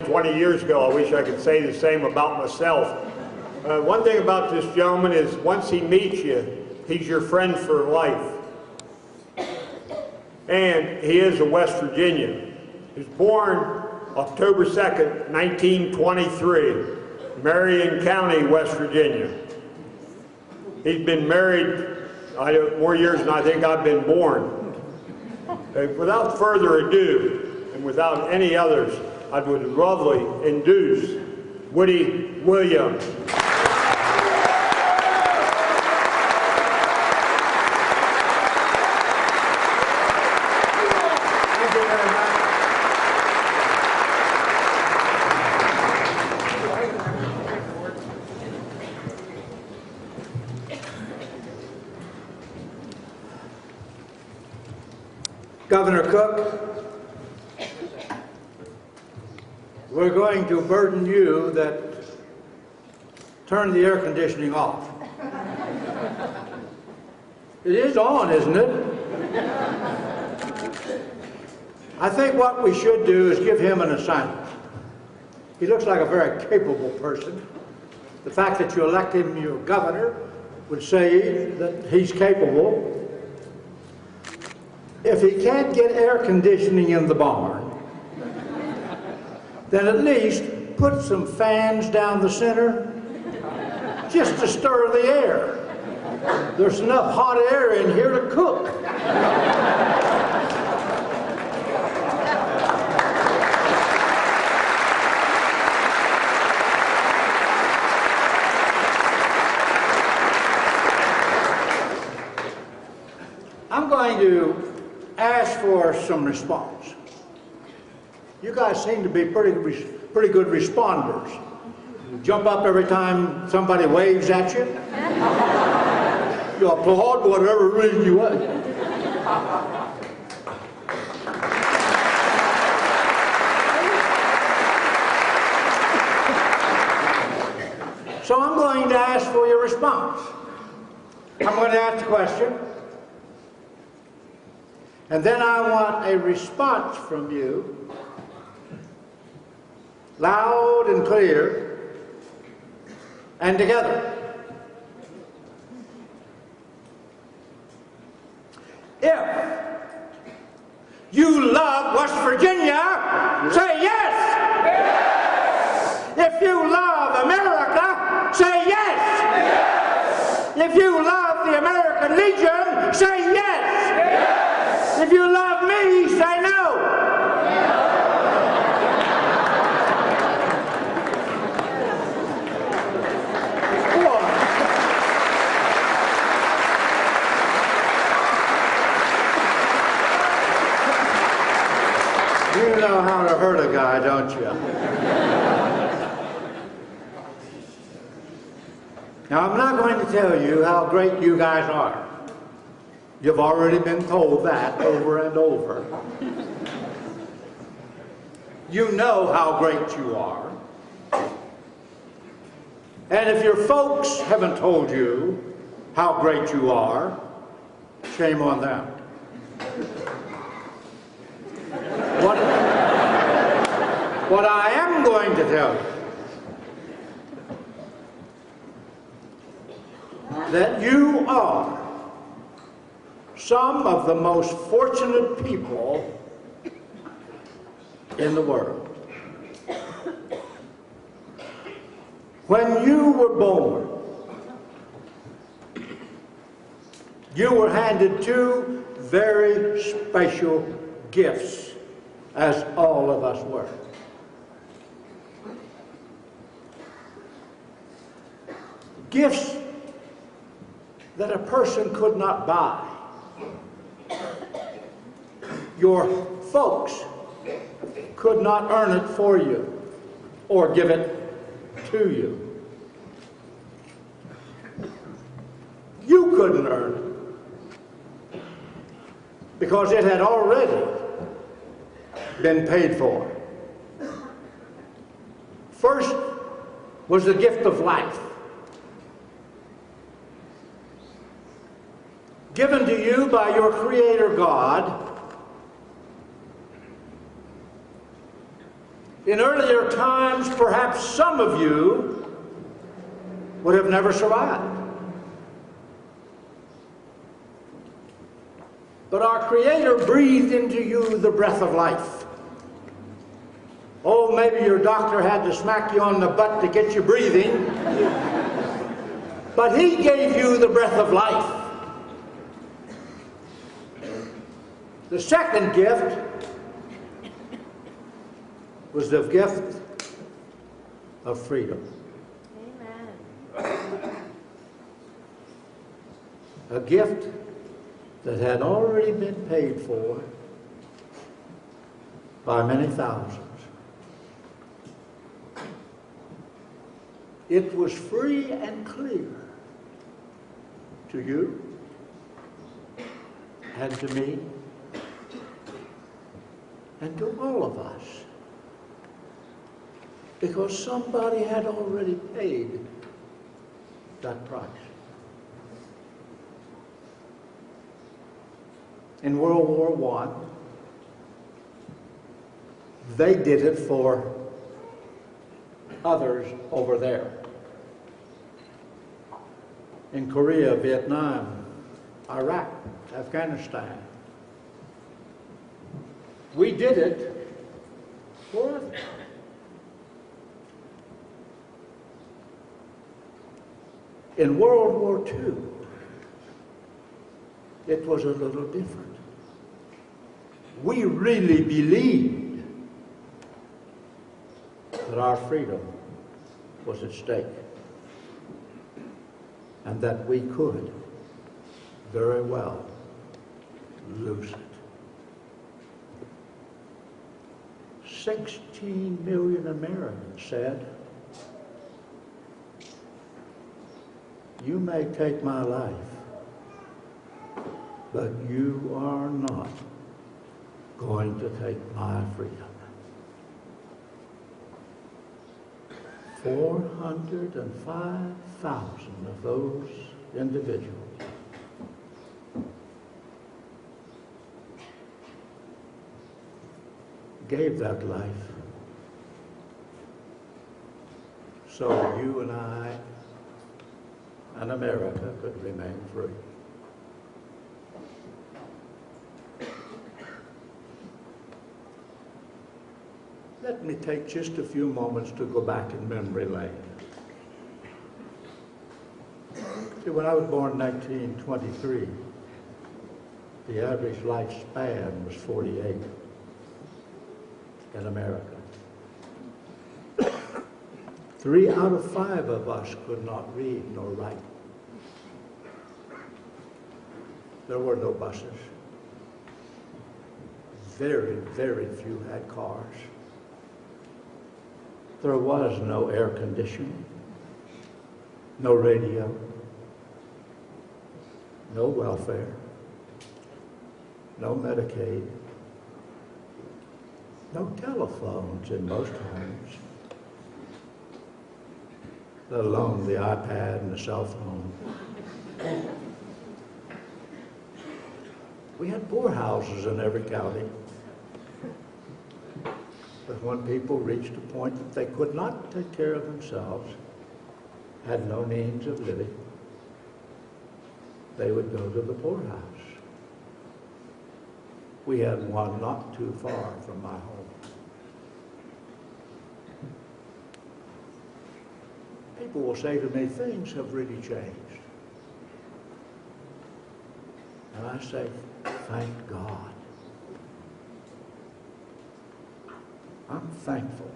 20 years ago. I wish I could say the same about myself. One thing about this gentleman is once he meets you, he's your friend for life. And he is a West Virginian. He was born October 2nd, 1923, Marion County, West Virginia. He's been married more years than I think I've been born. Without further ado, and without any others, I would lovely introduce Woody Williams. Governor Cook, we're going to burden you that turn the air conditioning off. It is on, isn't it? I think what we should do is give him an assignment. He looks like a very capable person. The fact that you elect him your governor would say that he's capable. If he can't get air conditioning in the barn, then at least put some fans down the center just to stir the air. There's enough hot air in here to cook. I'm going to ask for some response. You guys seem to be pretty good responders. You jump up every time somebody waves at you. You applaud whatever reason you want. So I'm going to ask for your response. I'm going to ask the question. And then I want a response from you, loud and clear, and together. If you love West Virginia, say yes. Yes. If you love America, say yes. Yes. If you love the American Legion, say yes. If you love me, say no. You know how to hurt a guy, don't you? Now, I'm not going to tell you how great you guys are. You've already been told that over and over. You know how great you are. And if your folks haven't told you how great you are, shame on them. What I am going to tell you, that you are some of the most fortunate people in the world. When you were born, you were handed two very special gifts, as all of us were. Gifts that a person could not buy. Your folks could not earn it for you or give it to you. You couldn't earn it because it had already been paid for. First was the gift of life, given to you by your Creator God In earlier times, perhaps some of you would have never survived. But our Creator breathed into you the breath of life. Oh, maybe your doctor had to smack you on the butt to get you breathing. But He gave you the breath of life. The second gift was the gift of freedom. Amen. A gift that had already been paid for by many thousands. It was free and clear to you and to me and to all of us, because somebody had already paid that price. In World War I, they did it for others over there. In Korea, Vietnam, Iraq, Afghanistan. We did it for others. In World War II, it was a little different. We really believed that our freedom was at stake and that we could very well lose it. 16 million Americans said, "You may take my life, but you are not going to take my freedom." 405,000 of those individuals gave that life so you and I and America could remain free. Let me take just a few moments to go back in memory lane. See, when I was born in 1923, the average lifespan was 48 in America. 3 out of 5 of us could not read nor write. There were no buses. Very, very few had cars. There was no air conditioning, no radio, no welfare, no Medicaid, no telephones in most homes, let alone the iPad and the cell phone. We had poorhouses in every county. But when people reached a point that they could not take care of themselves, had no means of living, they would go to the poorhouse. We had one not too far from my home. People will say to me, things have really changed. And I say, thank God. I'm thankful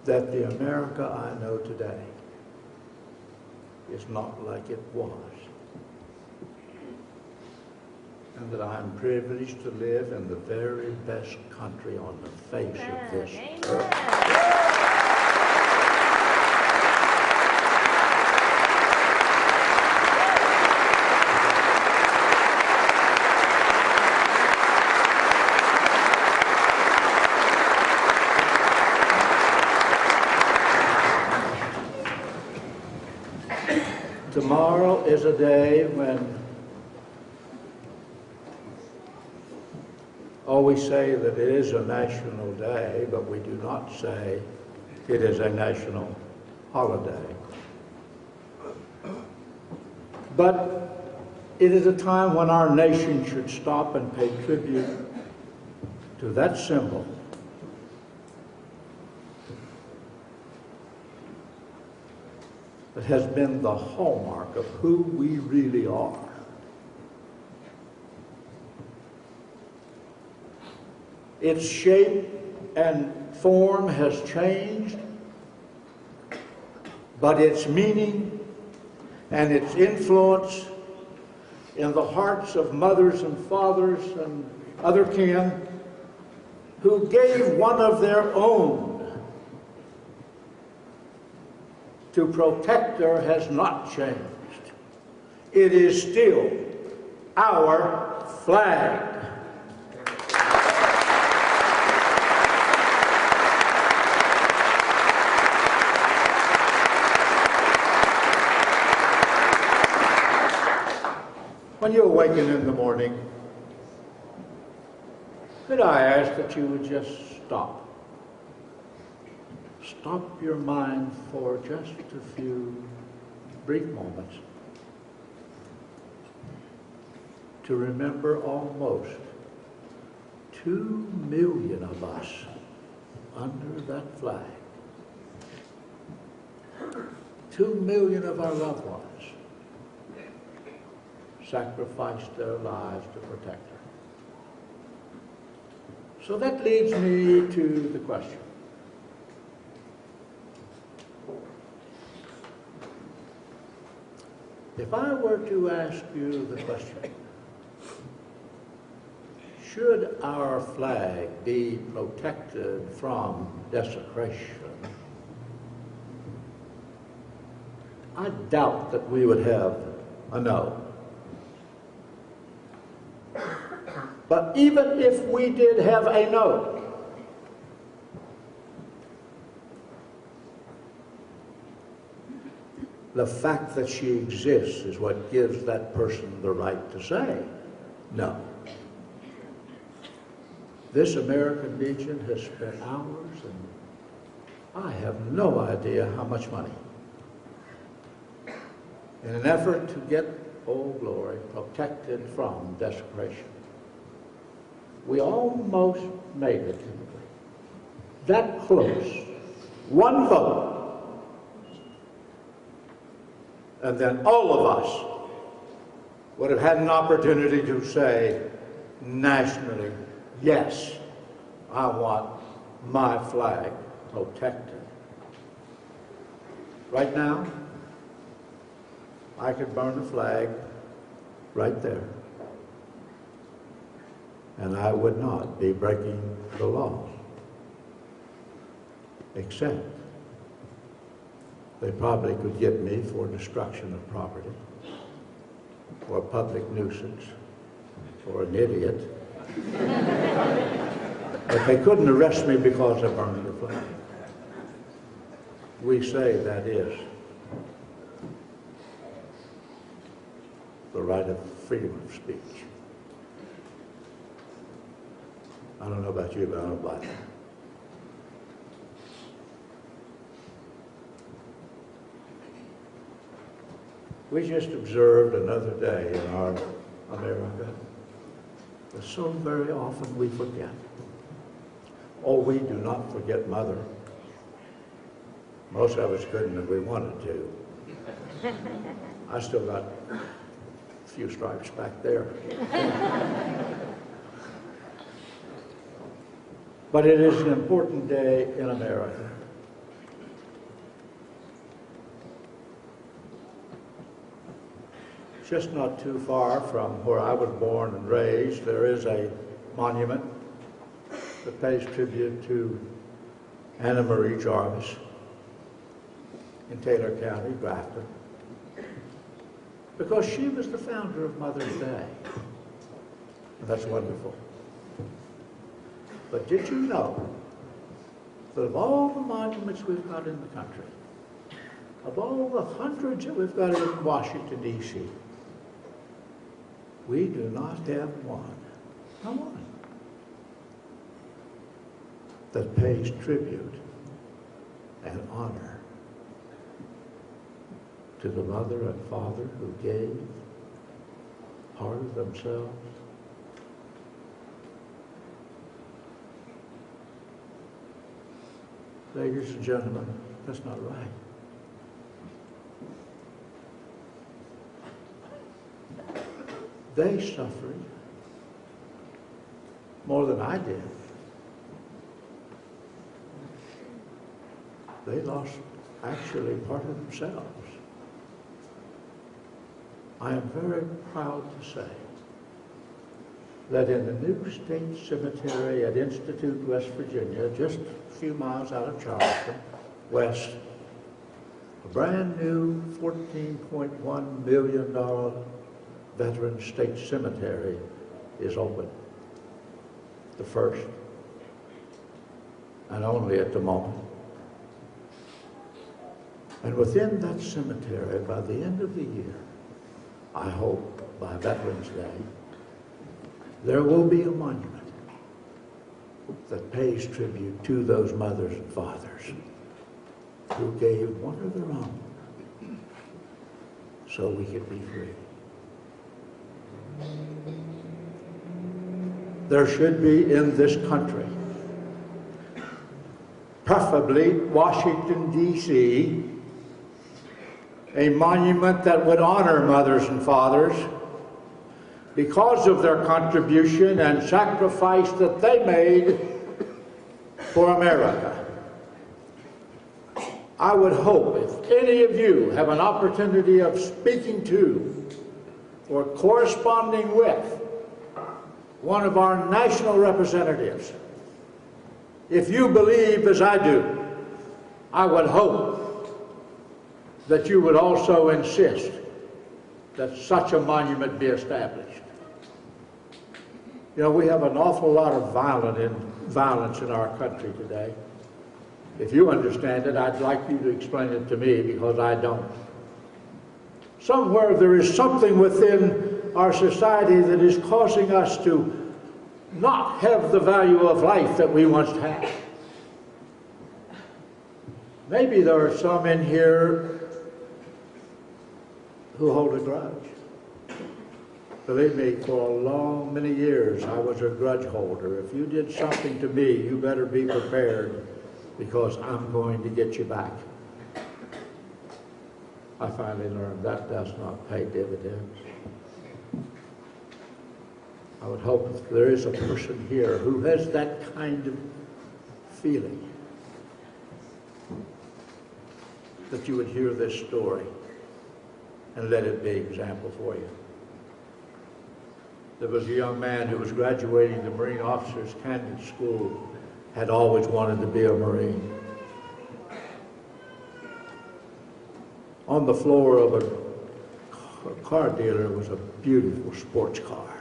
that the America I know today is not like it was, and that I'm privileged to live in the very best country on the face of this earth. Tomorrow is a day when Oh, we say that it is a national day, but we do not say it is a national holiday. But it is a time when our nation should stop and pay tribute to that symbol that has been the hallmark of who we really are. Its shape and form has changed, but its meaning and its influence in the hearts of mothers and fathers and other kin who gave one of their own to protect her has not changed. It is still our flag. When you awaken in the morning, could I ask that you would just stop? Stop your mind for just a few brief moments to remember almost 2 million of us under that flag. 2 million of our loved ones sacrificed their lives to protect her. So that leads me to the question. If I were to ask you the question, should our flag be protected from desecration? I doubt that we would have a no. But even if we did have a no, the fact that she exists is what gives that person the right to say no. This American Legion has spent hours, and I have no idea how much money, in an effort to get Old Glory protected from desecration. We almost made it, that close, one vote, and then all of us would have had an opportunity to say nationally, yes, I want my flag protected. Right now, I could burn the flag right there, and I would not be breaking the law, except they probably could get me for destruction of property, or public nuisance, or an idiot. But they couldn't arrest me because I burned the flag. We say that is the right of freedom of speech. I don't know about you, but I don't buy that. We just observed another day in our America, but so very often we forget. Oh, we do not forget Mother. Most of us couldn't if we wanted to. I still got a few stripes back there. But it is an important day in America. Just not too far from where I was born and raised, there is a monument that pays tribute to Anna Marie Jarvis in Taylor County, Grafton, because she was the founder of Mother's Day. And that's wonderful. But did you know that of all the monuments we've got in the country, of all the hundreds that we've got in Washington, D.C., we do not have one, not one, that pays tribute and honor to the mother and father who gave part of themselves? Ladies and gentlemen, that's not right. They suffered more than I did. They lost actually part of themselves. I am very proud to say that in the new state cemetery at Institute, West Virginia, just a few miles out of Charleston, west, a brand new $14.1 million Veteran State Cemetery is open. The first, and only at the moment. And within that cemetery, by the end of the year, I hope by Veterans Day, there will be a monument that pays tribute to those mothers and fathers who gave one of their own so we could be free. There should be in this country, preferably Washington, D.C., a monument that would honor mothers and fathers because of their contribution and sacrifice that they made for America. I would hope if any of you have an opportunity of speaking to or corresponding with one of our national representatives, if you believe as I do, I would hope that you would also insist that such a monument be established. You know, we have an awful lot of violence in our country today. If you understand it, I'd like you to explain it to me, because I don't. Somewhere there is something within our society that is causing us to not have the value of life that we once had. Maybe there are some in here who hold a grudge. Believe me, for many years I was a grudge holder. If you did something to me, you better be prepared, because I'm going to get you back. I finally learned that does not pay dividends. I would hope if there is a person here who has that kind of feeling, that you would hear this story and let it be an example for you. There was a young man who was graduating the Marine Officers Candidate School, had always wanted to be a Marine. On the floor of a car dealer was a beautiful sports car.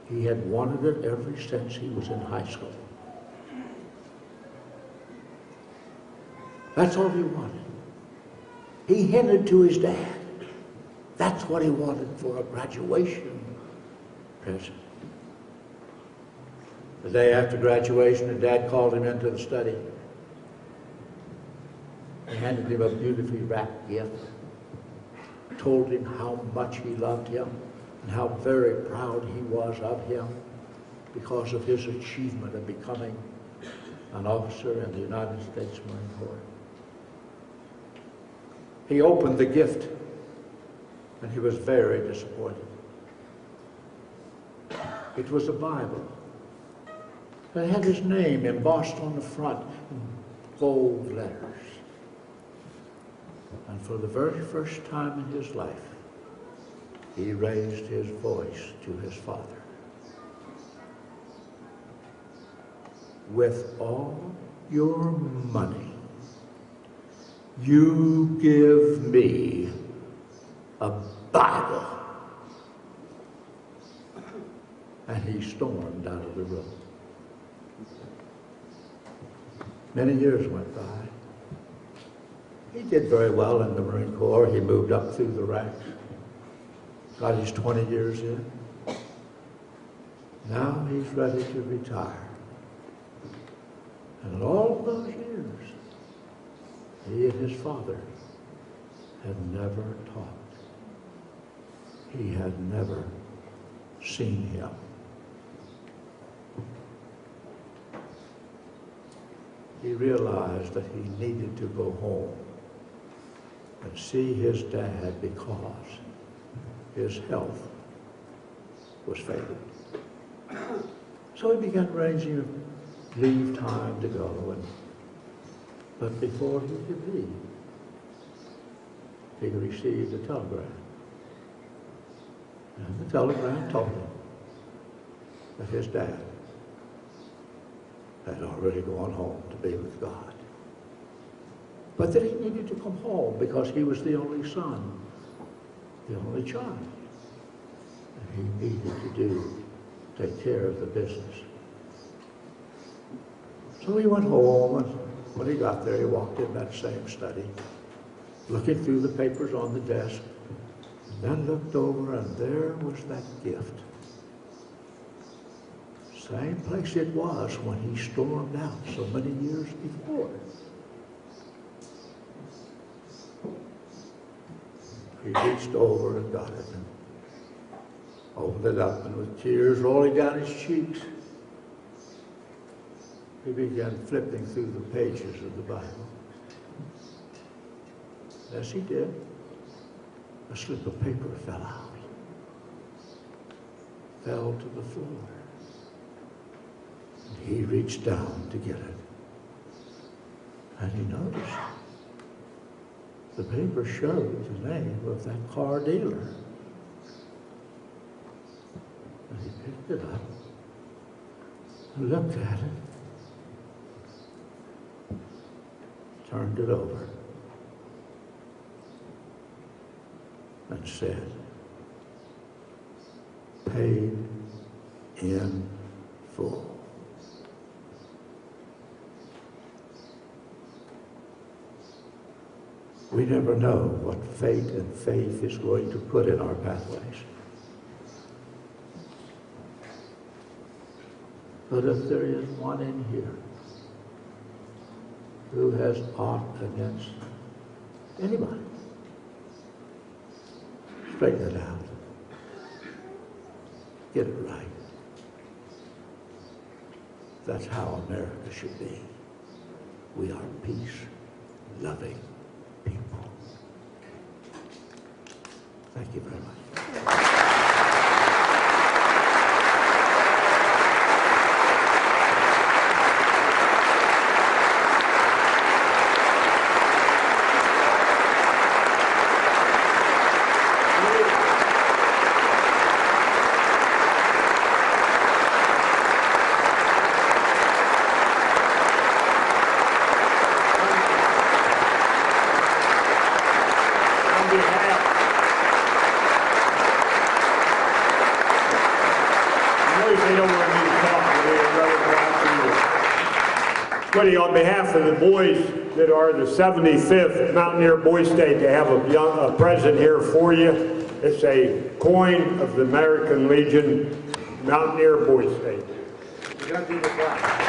He had wanted it ever since he was in high school. That's all he wanted. He hinted to his dad. That's what he wanted for a graduation present. The day after graduation, his dad called him into the study. He handed him a beautifully wrapped gift, told him how much he loved him and how very proud he was of him because of his achievement of becoming an officer in the United States Marine Corps. He opened the gift and he was very disappointed. It was a Bible. It had his name embossed on the front in gold letters. And for the very first time in his life, he raised his voice to his father. With all your money, you give me a Bible. And he stormed out of the room. Many years went by. He did very well in the Marine Corps. He moved up through the ranks. Got his 20 years in. Now he's ready to retire. And in all those years, he and his father had never talked. He had never seen him. He realized that he needed to go home and see his dad because his health was failing. So he began arranging leave time to go, but before he could leave, he received a telegram. And the telegram told him that his dad had already gone home to be with God. But that he needed to come home because he was the only son, the only child. And he needed to take care of the business. So he went home, and when he got there, he walked in that same study, looking through the papers on the desk, and then looked over, and there was that gift. Same place it was when he stormed out so many years before. He reached over and got it and opened it up, and with tears rolling down his cheeks, he began flipping through the pages of the Bible. As he did, a slip of paper fell out, fell to the floor. And he reached down to get it. And he noticed the paper showed the name of that car dealer. And he picked it up and looked at it, turned it over, and said, paid in full. We never know what fate and faith is going to put in our pathways. But if there is one in here who has aught against anybody, straighten it out. Get it right. That's how America should be. We are peace-loving people. Thank you very much. On behalf of the boys that are the 75th Mountaineer Boys State, they have a present here for you. It's a coin of the American Legion Mountaineer Boys State. You're going to do the flag.